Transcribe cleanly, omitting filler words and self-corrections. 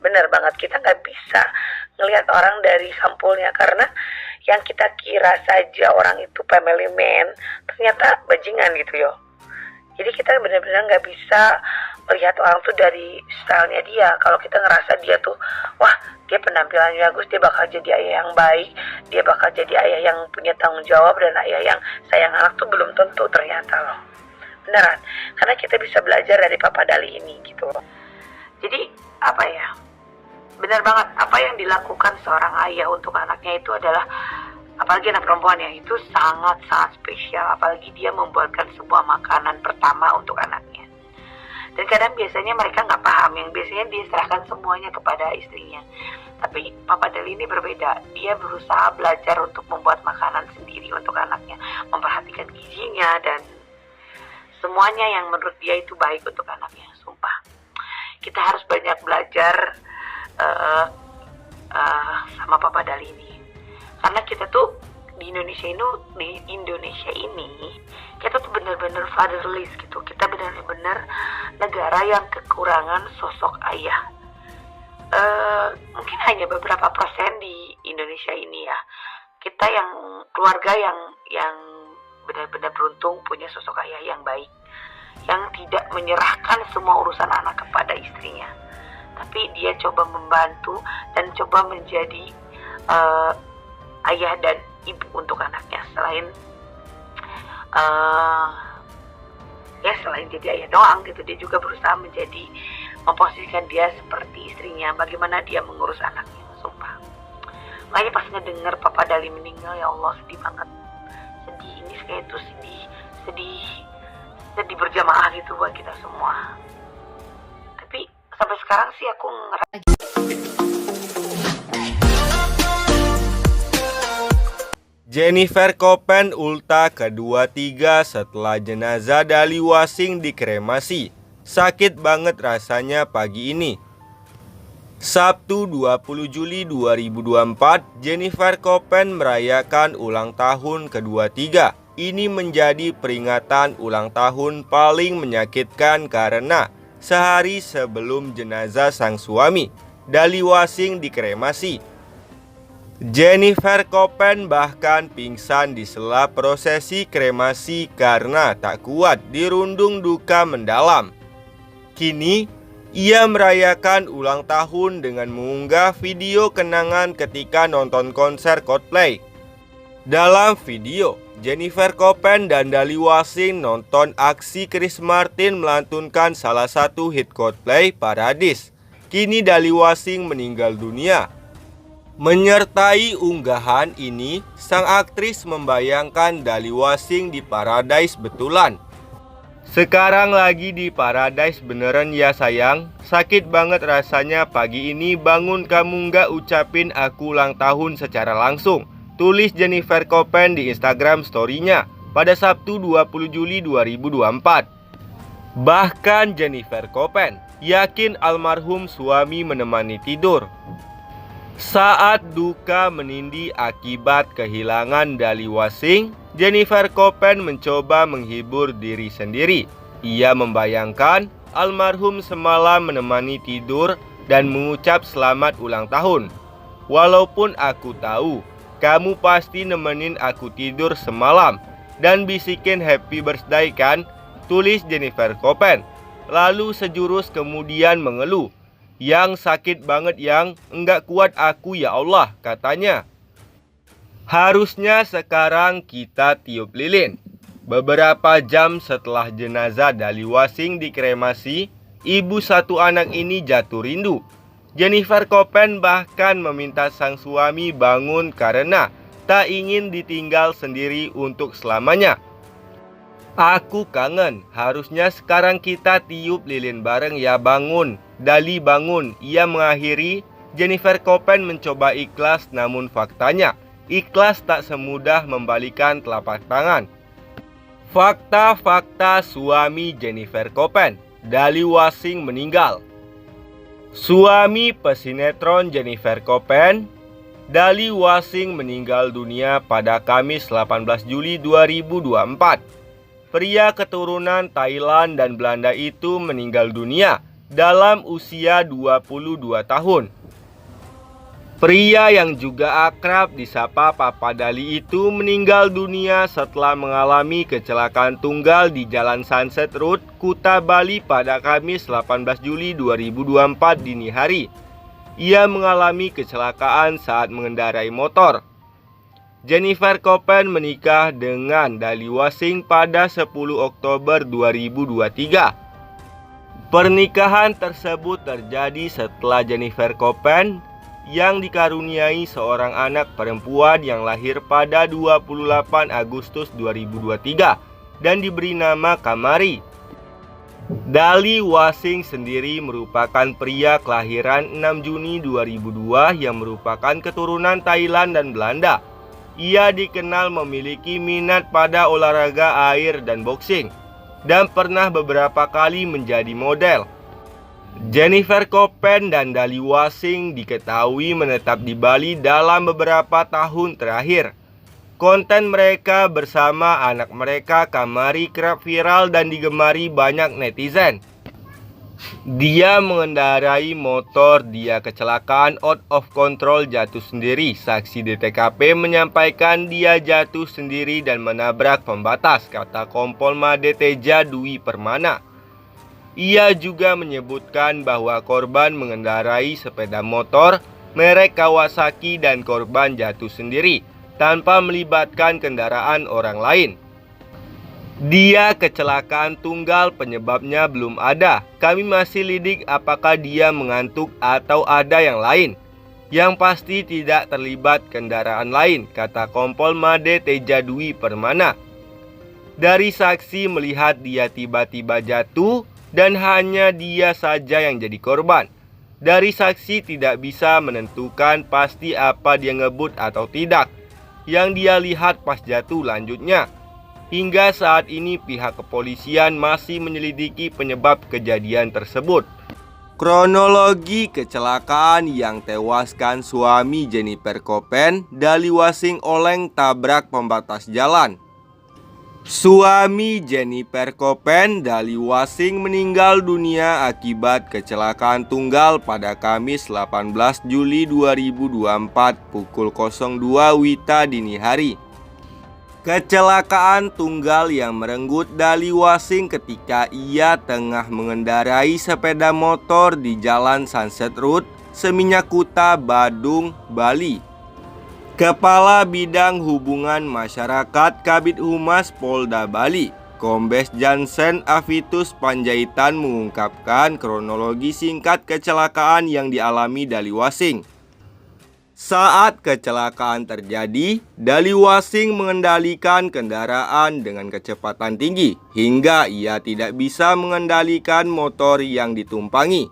benar banget, kita nggak bisa ngelihat orang dari sampulnya, karena yang kita kira saja orang itu family man ternyata bajingan gitu yo. Jadi kita benar-benar nggak bisa melihat orang tuh dari stylenya dia. Kalau kita ngerasa dia tuh, wah dia penampilannya bagus, dia bakal jadi ayah yang baik, dia bakal jadi ayah yang punya tanggung jawab dan ayah yang sayang anak, tuh belum tentu ternyata loh. Beneran, karena kita bisa belajar dari Papa Dali ini gitu loh. Jadi apa ya, benar banget apa yang dilakukan seorang ayah untuk anaknya itu adalah, apalagi anak perempuan ya, itu sangat-sangat spesial. Apalagi dia membuatkan sebuah makanan pertama untuk anaknya. Dan kadang biasanya mereka nggak paham, yang biasanya dia serahkan semuanya kepada istrinya. Tapi Papa Dali ini berbeda, dia berusaha belajar untuk membuat makanan sendiri untuk anaknya, memperhatikan gizinya dan semuanya yang menurut dia itu baik untuk anaknya. Sumpah, kita harus banyak belajar sama Papa Dali ini. Karena kita tuh di Indonesia ini kita tuh benar-benar fatherless gitu. Kita benar-benar negara yang kekurangan sosok ayah. Mungkin hanya beberapa persen di Indonesia ini ya. Kita yang keluarga yang benar-benar beruntung punya sosok ayah yang baik, yang tidak menyerahkan semua urusan anak kepada istrinya, tapi dia coba membantu dan coba menjadi ayah dan ibu untuk anaknya. Selain jadi ayah doang gitu, dia juga berusaha memposisikan dia seperti istrinya, bagaimana dia mengurus anaknya. Sumpah, makanya pas ngedenger Papa Dali meninggal, ya Allah sedih banget. Sedih, ini kayak itu sedih berjamaah gitu buat kita semua. Tapi sampai sekarang sih aku ngerasa Jennifer Copen ulta kedua-tiga setelah jenazah Dali Wasing dikremasi. Sakit banget rasanya pagi ini. Sabtu 20 Juli 2024, Jennifer Copen merayakan ulang tahun kedua-tiga. Ini menjadi peringatan ulang tahun paling menyakitkan karena sehari sebelum jenazah sang suami, Dali Wasing, dikremasi, Jennifer Copen bahkan pingsan di sela prosesi kremasi karena tak kuat dirundung duka mendalam. Kini, ia merayakan ulang tahun dengan mengunggah video kenangan ketika nonton konser Coldplay. Dalam video, Jennifer Copen dan Dali Wasing nonton aksi Chris Martin melantunkan salah satu hit Coldplay, Paradise. Kini Dali Wasing meninggal dunia. Menyertai unggahan ini, sang aktris membayangkan Dali Wasing di Paradise betulan. Sekarang lagi di Paradise beneran ya sayang. Sakit banget rasanya pagi ini bangun kamu nggak ucapin aku ulang tahun secara langsung, tulis Jennifer Copen di Instagram story-nya pada Sabtu 20 Juli 2024. Bahkan Jennifer Copen yakin almarhum suami menemani tidur. Saat duka menindih akibat kehilangan Dali Wasing, Jennifer Copen mencoba menghibur diri sendiri. Ia membayangkan almarhum semalam menemani tidur dan mengucap selamat ulang tahun. Walaupun aku tahu kamu pasti nemenin aku tidur semalam dan bisikin happy birthday kan, tulis Jennifer Copen. Lalu sejurus kemudian mengeluh, yang sakit banget yang enggak kuat aku ya Allah, katanya. Harusnya sekarang kita tiup lilin. Beberapa jam setelah jenazah Dali Wasing dikremasi, ibu satu anak ini jatuh rindu. Jennifer Copen bahkan meminta sang suami bangun karena tak ingin ditinggal sendiri untuk selamanya. Aku kangen, harusnya sekarang kita tiup lilin bareng ya, bangun Dali bangun, ia mengakhiri. Jennifer Copen mencoba ikhlas, namun faktanya ikhlas tak semudah membalikan telapak tangan. Fakta-fakta suami Jennifer Copen, Dali Wasing meninggal. Suami pesinetron Jennifer Copen, Dali Wasing meninggal dunia pada Kamis 18 Juli 2024. Pria keturunan Thailand dan Belanda itu meninggal dunia dalam usia 22 tahun. Pria yang juga akrab disapa Papa Dali itu meninggal dunia setelah mengalami kecelakaan tunggal di Jalan Sunset Road, Kuta Bali pada Kamis 18 Juli 2024 dini hari. Ia mengalami kecelakaan saat mengendarai motor. Jennifer Copen menikah dengan Dali Wasing pada 10 Oktober 2023. Pernikahan tersebut terjadi setelah Jennifer Copen yang dikaruniai seorang anak perempuan yang lahir pada 28 Agustus 2023 dan diberi nama Kamari. Dali Wasing sendiri merupakan pria kelahiran 6 Juni 2002 yang merupakan keturunan Thailand dan Belanda. Ia dikenal memiliki minat pada olahraga air dan boxing, dan pernah beberapa kali menjadi model. Jennifer Copen dan Dali Wasing diketahui menetap di Bali dalam beberapa tahun terakhir. Konten mereka bersama anak mereka Kamari kerap viral dan digemari banyak netizen. Dia mengendarai motor, dia kecelakaan out of control jatuh sendiri. Saksi di TKP menyampaikan dia jatuh sendiri dan menabrak pembatas, kata Kompol Made Teja Dwi Permana. Ia juga menyebutkan bahwa korban mengendarai sepeda motor merek Kawasaki dan korban jatuh sendiri tanpa melibatkan kendaraan orang lain. Dia kecelakaan tunggal, penyebabnya belum ada. Kami masih lidik apakah dia mengantuk atau ada yang lain. Yang pasti tidak terlibat kendaraan lain, kata Kompol Made Teja Dwi Permana. Dari saksi melihat dia tiba-tiba jatuh dan hanya dia saja yang jadi korban. Dari saksi tidak bisa menentukan pasti apa dia ngebut atau tidak. Yang dia lihat pas jatuh lanjutnya. Hingga saat ini pihak kepolisian masih menyelidiki penyebab kejadian tersebut. Kronologi kecelakaan yang tewaskan suami Jennifer Copen, Dali Wasing oleng tabrak pembatas jalan. Suami Jennifer Copen, Dali Wasing meninggal dunia akibat kecelakaan tunggal pada Kamis 18 Juli 2024 pukul 02 WITA dini hari. Kecelakaan tunggal yang merenggut Dali Wasing ketika ia tengah mengendarai sepeda motor di Jalan Sunset Road, Seminyak Kuta, Badung, Bali. Kepala Bidang Hubungan Masyarakat Kabid Humas Polda Bali, Kombes Jansen Avitus Panjaitan mengungkapkan kronologi singkat kecelakaan yang dialami Dali Wasing. Saat kecelakaan terjadi, Dali Wasing mengendalikan kendaraan dengan kecepatan tinggi hingga ia tidak bisa mengendalikan motor yang ditumpangi.